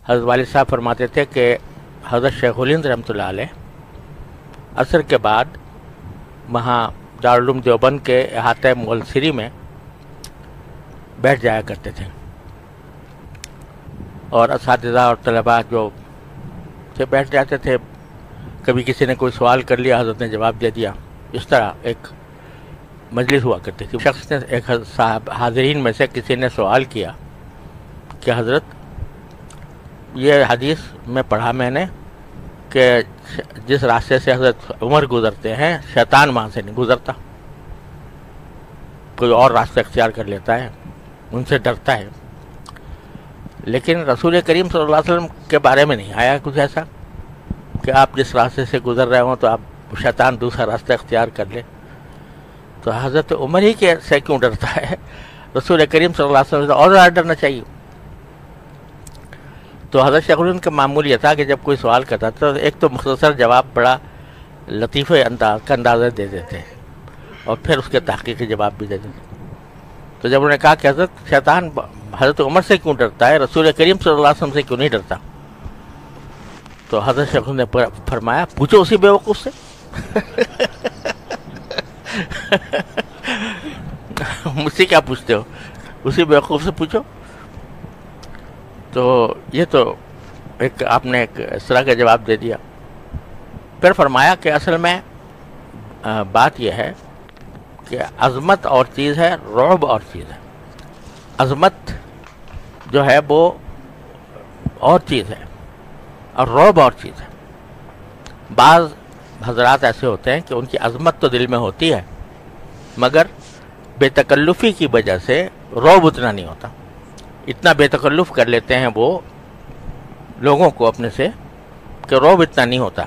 حضرت والد صاحب فرماتے تھے کہ حضرت شیخ الہند رحمۃ اللہ علیہ عصر کے بعد وہاں دارالعلوم دیوبند کے احاطہ مغلسری میں بیٹھ جایا کرتے تھے، اور اساتذہ اور طلباء جو تھے بیٹھ جاتے تھے. کبھی کسی نے کوئی سوال کر لیا، حضرت نے جواب دے دیا. اس طرح ایک مجلس ہوا کرتی تھی. شخص نے، ایک صاحب حاضرین میں سے کسی نے سوال کیا کہ حضرت یہ حدیث میں پڑھا میں نے کہ جس راستے سے حضرت عمر گزرتے ہیں شیطان وہاں سے نہیں گزرتا، کوئی اور راستہ اختیار کر لیتا ہے، ان سے ڈرتا ہے. لیکن رسول کریم صلی اللہ علیہ وسلم کے بارے میں نہیں آیا کچھ ایسا کہ آپ جس راستے سے گزر رہے ہوں تو آپ شیطان دوسرا راستہ اختیار کر لے. تو حضرت عمر ہی کے سے کیوں ڈرتا ہے؟ رسول کریم صلی اللہ علیہ وسلم سے اور زیادہ ڈرنا چاہیے. تو حضرت شیخ الہند کا معمول یہ تھا کہ جب کوئی سوال کرتا تو ایک تو مختصر جواب بڑا لطیفے اندازے دے دیتے اور پھر اس کے تحقیقی جواب بھی دے دیتے. تو جب انہوں نے کہا کہ حضرت شیطان حضرت عمر سے کیوں ڈرتا ہے، رسول کریم صلی اللہ علیہ وسلم سے کیوں نہیں ڈرتا، تو حضرت شیخ الہند نے فرمایا پوچھو اسی بیوقوف سے. مجھ سے کیا پوچھتے ہو، اسی بیوقوف سے پوچھو. تو یہ تو آپ نے ایک اس طرح کا جواب دے دیا. پھر فرمایا کہ اصل میں بات یہ ہے کہ عظمت اور چیز ہے، رعب اور چیز ہے. عظمت جو ہے وہ اور چیز ہے اور رعب اور چیز ہے. بعض حضرات ایسے ہوتے ہیں کہ ان کی عظمت تو دل میں ہوتی ہے مگر بے تکلفی کی وجہ سے رعب اتنا نہیں ہوتا. اتنا بے تکلف کر لیتے ہیں وہ لوگوں کو اپنے سے کہ رعب اتنا نہیں ہوتا.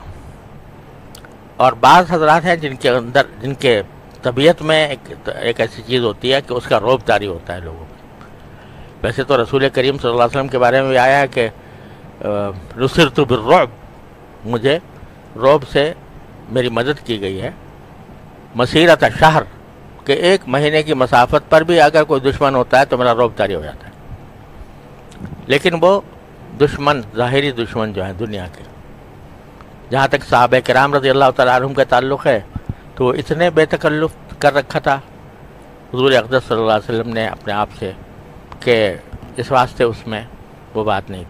اور بعض حضرات ہیں جن کے طبیعت میں ایک ایسی چیز ہوتی ہے کہ اس کا رعب طاری ہوتا ہے لوگوں کو. ویسے تو رسول کریم صلی اللہ علیہ وسلم کے بارے میں بھی آیا ہے کہ نصرت بالرعب، مجھے رعب سے میری مدد کی گئی ہے. مسیرت شہر، کہ ایک مہینے کی مسافت پر بھی اگر کوئی دشمن ہوتا ہے تو میرا رعب طاری ہو جاتا ہے. لیکن وہ دشمن، ظاہری دشمن جو ہیں دنیا کے، جہاں تک صحابہ کرام رضی اللہ تعالیٰ عنہم کا تعلق ہے تو وہ اتنے بے تکلف کر رکھا تھا حضور اقدس صلی اللہ علیہ وسلم نے اپنے آپ سے کہ اس واسطے اس میں وہ بات نہیں